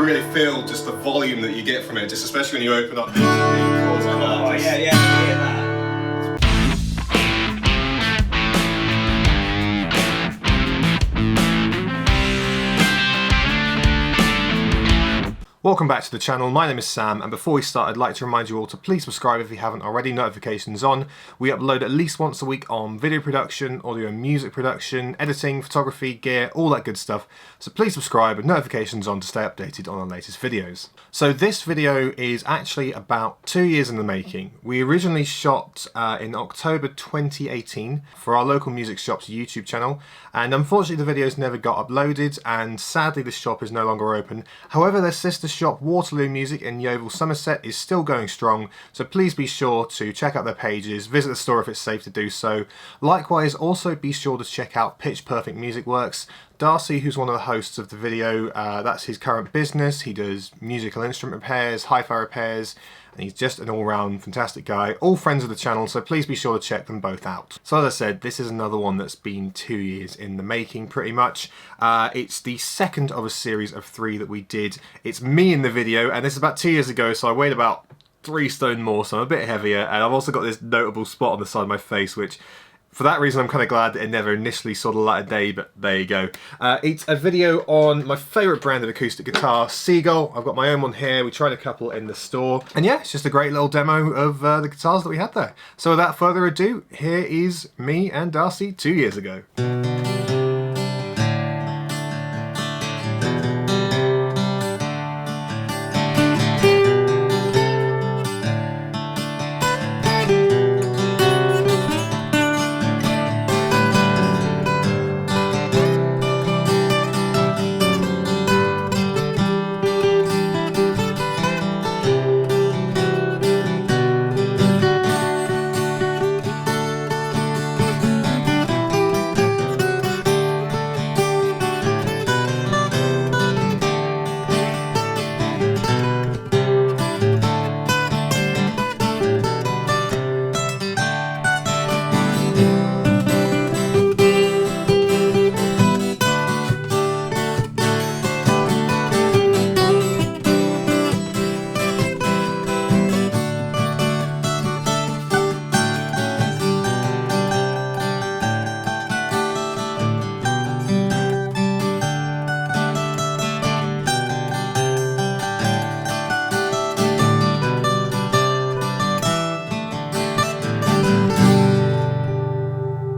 really feel just the volume that you get from it, just especially when you open up these chords like that. Oh yeah, yeah, I hear that. Welcome back to the channel, my name is Sam, and before we start I'd like to remind you all to please subscribe if you haven't already, notifications on. We upload at least once a week on video production, audio and music production, editing, photography, gear, all that good stuff. So please subscribe and notifications on to stay updated on our latest videos. So this video is actually about 2 years in the making. We originally shot in October 2018 for our local music shop's YouTube channel, and unfortunately the videos never got uploaded, and sadly the shop is no longer open. However, their sister shop Waterloo Music in Yeovil, Somerset is still going strong, so please be sure to check out their pages, visit the store if it's safe to do so. Likewise, also be sure to check out Pitch Perfect Music Works. Darcy, who's one of the hosts of the video, that's his current business. He does musical instrument repairs, hi-fi repairs, and he's just an all-round fantastic guy. All friends of the channel, so please be sure to check them both out. So as I said, this is another one that's been 2 years in the making, pretty much. It's the second of a series of 3 that we did. It's me in the video, and this is about 2 years ago, so I weighed about 3 stone more, so I'm a bit heavier, and I've also got this notable spot on the side of my face, which for that reason, I'm kind of glad that it never initially saw the light of day, but there you go. It's a video on my favourite brand of acoustic guitar, Seagull. I've got my own one here. We tried a couple in the store. And yeah, it's just a great little demo of the guitars that we had there. So without further ado, here is me and Darcy 2 years ago.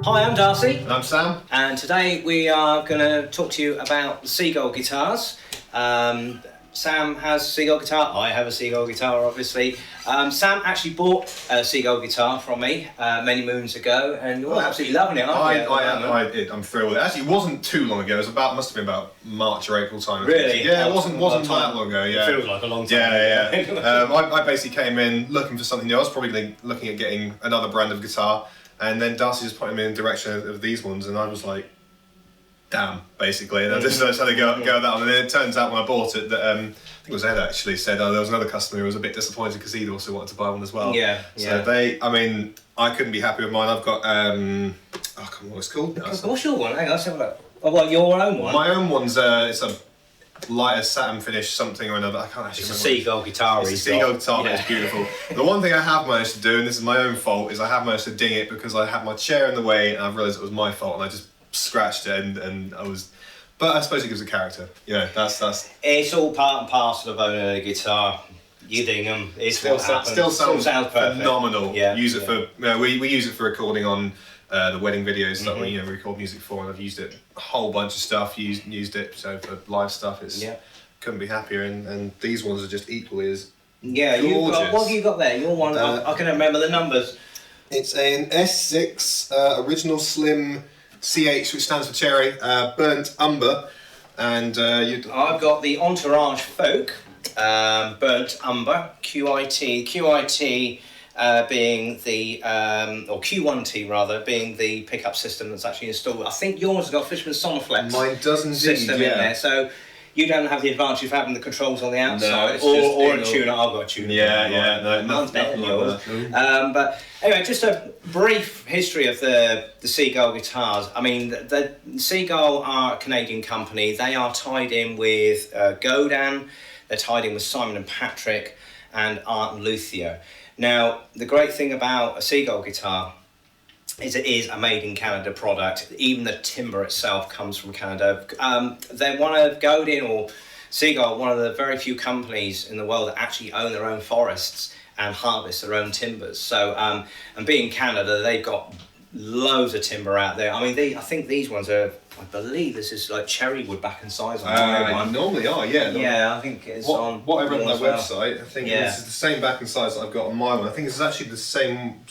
Hi, I'm Darcy. And I'm Sam. And today we are going to talk to you about the Seagull guitars. Sam has a Seagull guitar, I have a Seagull guitar obviously. Sam actually bought a Seagull guitar from me many moons ago, and you're absolutely loving it, aren't you? I'm thrilled with it. Actually, it wasn't too long ago. It was must have been about March or April time. Really? Yeah, it wasn't that long ago. Yeah. It feels like a long time. Yeah. I basically came in looking for something new. I was probably looking at getting another brand of guitar, and then Darcy just put me in the direction of these ones, and I was like, damn, basically. And I just had to go with that one. And then it turns out when I bought it that, I think it was Ed actually said, there was another customer who was a bit disappointed because he'd also wanted to buy one as well. Yeah. So I couldn't be happy with mine. I've got, I can't remember what it's called. What's your one? Hang on, let's have a look. Oh, well, your own one? My own one's, it's a lighter satin finish something or another. I can't actually remember. It's a Seagull guitar. It's a Seagull guitar, it's beautiful. The one thing I have managed to do, and this is my own fault, is I have managed to ding it because I had my chair in the way and I realised it was my fault, and I just scratched it and I was... But I suppose it gives a character. Yeah, that's... It's all part and parcel of owning a guitar. You ding them. It still sounds perfect. Phenomenal. Yeah, use it for... we use it for recording on the wedding videos that we record music for, and I've used it a whole bunch of stuff. Used it so for live stuff. Couldn't be happier, and these ones are just equally as gorgeous. What have you got there? Your one. I can remember the numbers. It's an S6 original slim CH, which stands for cherry, burnt umber, and I've got the Entourage Folk burnt umber QIT. Being the, or Q1T rather, being the pickup system that's actually installed. I think yours has got Fishman Sonoflex Mine does indeed, system in there, so you don't have the advantage of having the controls on the outside, or a tuner. I've got a tuner. Mine's better than yours. But anyway, just a brief history of the Seagull guitars. I mean, the Seagull are a Canadian company. They are tied in with Godin. They're tied in with Simon and Patrick and Art and Luthier. Now, the great thing about a Seagull guitar is it is a made in Canada product. Even the timber itself comes from Canada. They're one of Godin or Seagull, one of the very few companies in the world that actually own their own forests and harvest their own timbers. So, and being Canada, they've got loads of timber out there. I mean, I think these ones are, I believe this is like cherry wood back and size on one. Normally are, yeah. Yeah, I think it's on. What I read on their well. website, I think this is the same back and size that I've got on my one. I think it's actually the same.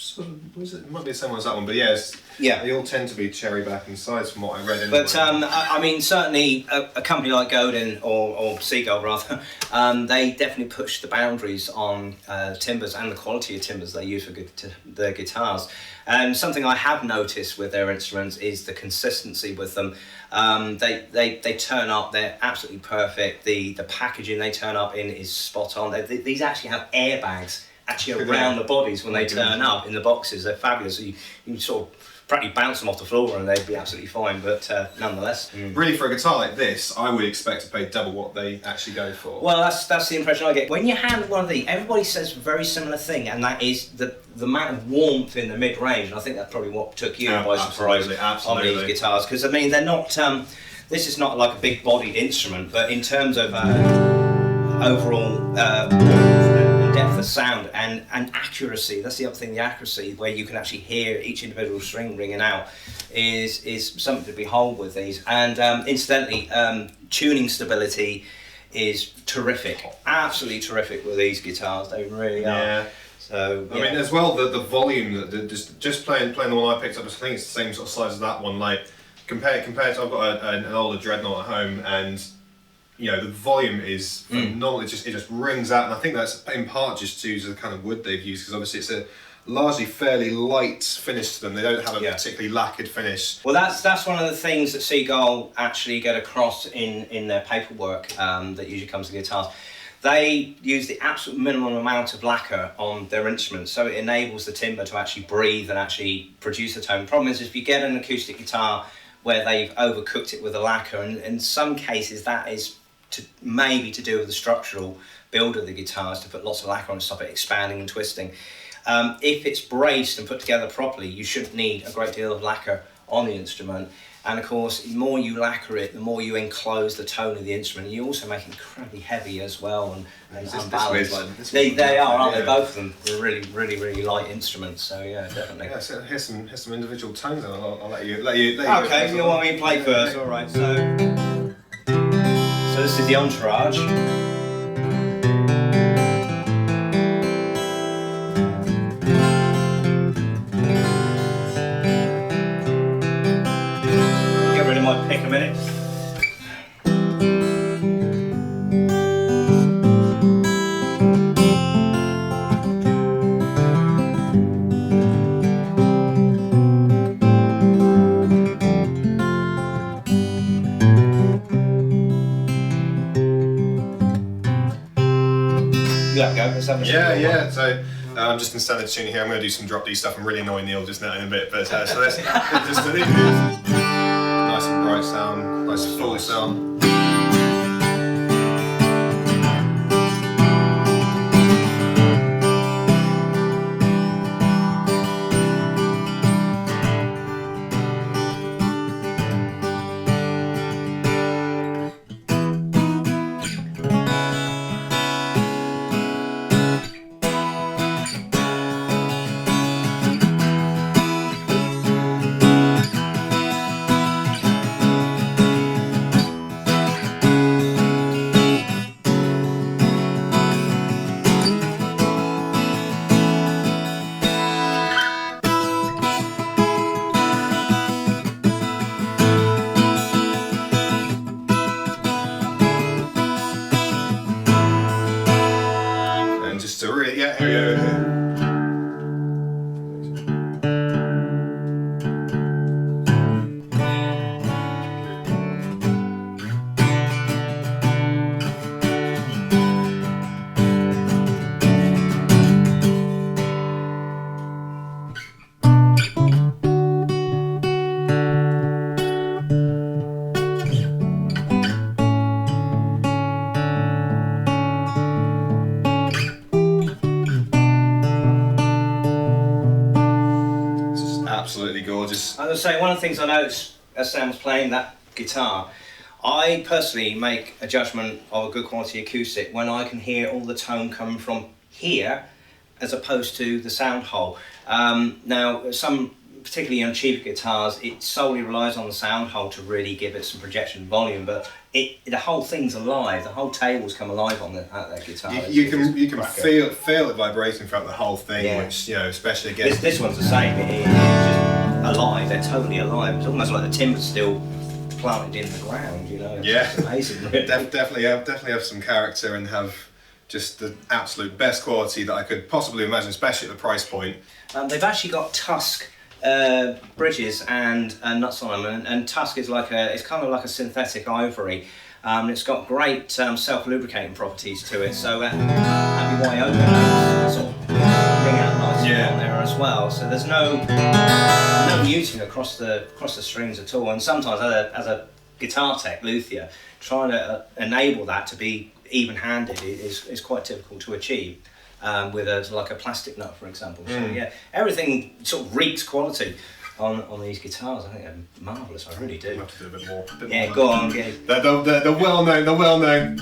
It might be the same one as that one, but yeah, they all tend to be cherry back and size from what I read. Anyway. But I mean, certainly a company like Godin or Seagull rather, they definitely push the boundaries on timbers and the quality of timbers they use for their guitars. And something I have noticed with their instruments is the consistency with them. They turn up, they're absolutely perfect. The packaging they turn up in is spot on. These actually have airbags actually around the bodies when they turn up in the boxes. They're fabulous. So you sort of practically bounce them off the floor and they'd be absolutely fine, but nonetheless. Really, for a guitar like this, I would expect to pay double what they actually go for. Well, that's the impression I get. When you hand one of these, everybody says a very similar thing, and that is the amount of warmth in the mid-range, and I think that's probably what took you by surprise on these guitars, because I mean, they're not, this is not like a big-bodied instrument, but in terms of overall depth of sound and accuracy, that's the other thing, the accuracy, where you can actually hear each individual string ringing out is something to behold with these. And incidentally, tuning stability is terrific, absolutely terrific with these guitars, they really are. So, I mean, as well, the volume, that just playing the one I picked up, I think it's the same sort of size as that one, like, compared to, I've got an older Dreadnought at home, and you know, the volume is phenomenal. It just rings out, and I think that's in part just due to the kind of wood they've used, because obviously it's a largely fairly light finish to them. They don't have a particularly lacquered finish. Well, that's one of the things that Seagull actually get across in their paperwork that usually comes to guitars. They use the absolute minimum amount of lacquer on their instruments, so it enables the timber to actually breathe and actually produce a tone. The problem is if you get an acoustic guitar where they've overcooked it with the lacquer, and in some cases that is maybe to do with the structural build of the guitars, to put lots of lacquer on to stop it expanding and twisting. If it's braced and put together properly, you shouldn't need a great deal of lacquer on the instrument. And of course, the more you lacquer it, the more you enclose the tone of the instrument. And you also make it incredibly heavy as well and unbalanced. They are, aren't they? Both of them are really, really, really light instruments. So yeah, definitely. Yeah, so here's some individual tones, and I'll let you. Okay, you want me to play first? All right. So this is the Entourage. Get rid of my pick a minute. Yeah. So I'm just in standard tuning here. I'm going to do some drop D stuff. I'm really annoying Neil just now in a bit, but so let's just nice and bright sound, nice full sound. I say, one of the things I noticed as Sam was playing that guitar, I personally make a judgment of a good quality acoustic when I can hear all the tone coming from here as opposed to the sound hole. Now, some, particularly on cheaper guitars, it solely relies on the sound hole to really give it some projection volume, but the whole thing's alive. The whole tables come alive on that guitar. You can feel it vibrating throughout the whole thing, which, you know, especially again. This one's the same. It's just alive. They're totally alive. It's almost like the timber's still planted in the ground. You know. It's amazing. Really. Definitely have some character and have just the absolute best quality that I could possibly imagine, especially at the price point. They've actually got Tusk bridges and nuts on them, and Tusk is it's kind of like a synthetic ivory. It's got great self-lubricating properties to it, so happy way open sort of ring out nicely on there as well. So there's no muting across the strings at all. And sometimes as a guitar tech luthier, trying to enable that to be even-handed is quite difficult to achieve. With like a plastic nut, for example. So yeah, everything sort of reeks quality on these guitars. I think they're marvellous. I really do. We'll have to do a bit more. Yeah, go on. Yeah. The well-known. The well-known.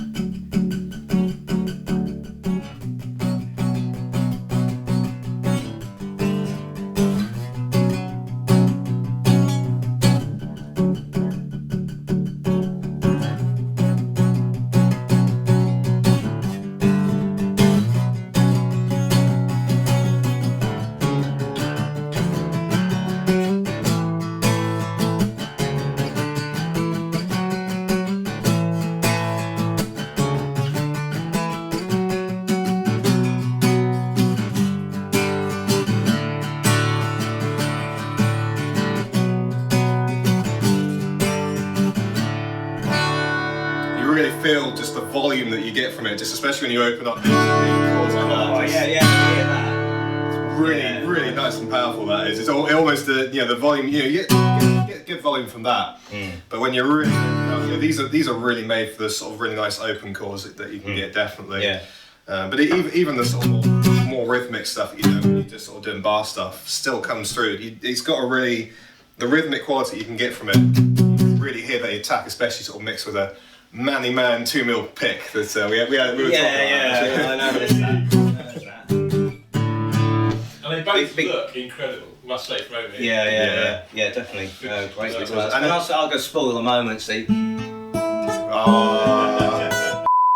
Really feel just the volume that you get from it, just especially when you open up these chords like that. Oh yeah, I hear that. It's really nice and powerful. That is. It's almost the volume. You get good volume from that. But when you're really, these are really made for the sort of really nice open chords that you can get definitely. Yeah. But even the sort of more rhythmic stuff, when you just sort of doing bar stuff, still comes through. It's got the rhythmic quality you can get from it. Really hear that attack, especially sort of mixed with a Manly Man 2mm pick that we were talking about. I noticed that. And they both look incredible, must say, from over here. Yeah, definitely. Great guitars. And also, I'll go spoil the moment, see.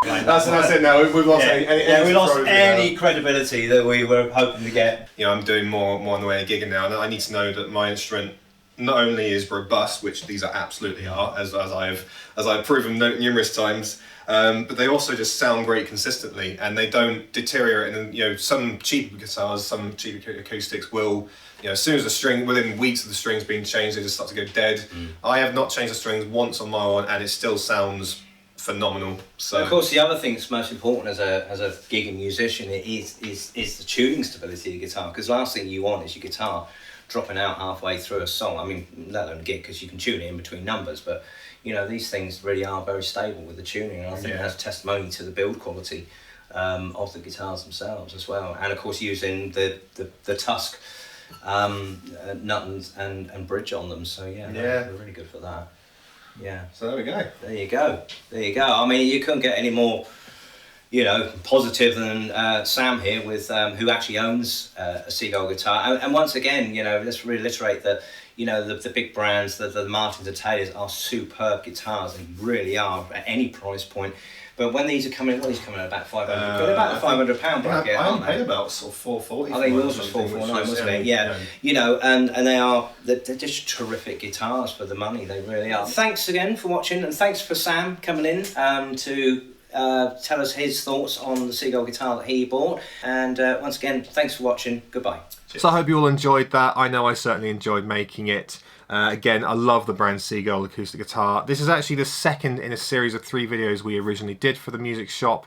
That's it now. We've lost any credibility that we were hoping to get. I'm doing more in the way of gigging now, and I need to know that my instrument not only is robust, which these are absolutely are, as I've proven numerous times, but they also just sound great consistently, and they don't deteriorate. And some cheaper guitars, some cheaper acoustics will, as soon as the string, within weeks of the strings being changed, they just start to go dead. I have not changed the strings once on my one, and it still sounds phenomenal. So of course, the other thing that's most important as a gigging musician is the tuning stability of the guitar, because last thing you want is your guitar dropping out halfway through a song. I mean, let alone gig, because you can tune it in between numbers, but these things really are very stable with the tuning, and I think that's testimony to the build quality of the guitars themselves as well. And of course, using the Tusk nut and bridge on them, so they're really good for that. Yeah. So there we go. There you go. I mean, you couldn't get any more positive than Sam here, with who actually owns a Seagull guitar. And once again, let's reiterate that the big brands, the Martins and Taylors are superb guitars. They really are at any price point. But when these are coming, what are these coming at, about 500? They're about the £500 bracket, aren't they? I paid about sort of 440. I think yours was 449, wasn't it? Yeah. And they're just terrific guitars for the money. They really are. Thanks again for watching, and thanks for Sam coming in to tell us his thoughts on the Seagull guitar that he bought. And once again, thanks for watching. Goodbye. So I hope you all enjoyed that. I know I certainly enjoyed making it. Again, I love the brand Seagull acoustic guitar. This is actually the second in a series of 3 videos we originally did for the music shop.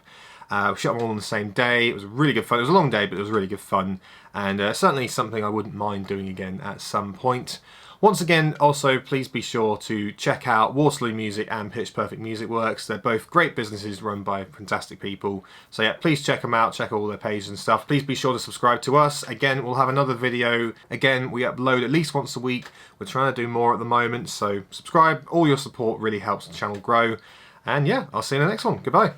We shot them all on the same day. It was really good fun. It was a long day, but it was really good fun. And certainly something I wouldn't mind doing again at some point. Once again, also please be sure to check out Waterloo Music and Pitch Perfect Music Works. They're both great businesses run by fantastic people. So yeah, please check them out, check all their pages and stuff. Please be sure to subscribe to us. Again, we'll have another video. Again, we upload at least once a week. We're trying to do more at the moment, so subscribe. All your support really helps the channel grow. And yeah, I'll see you in the next one. Goodbye.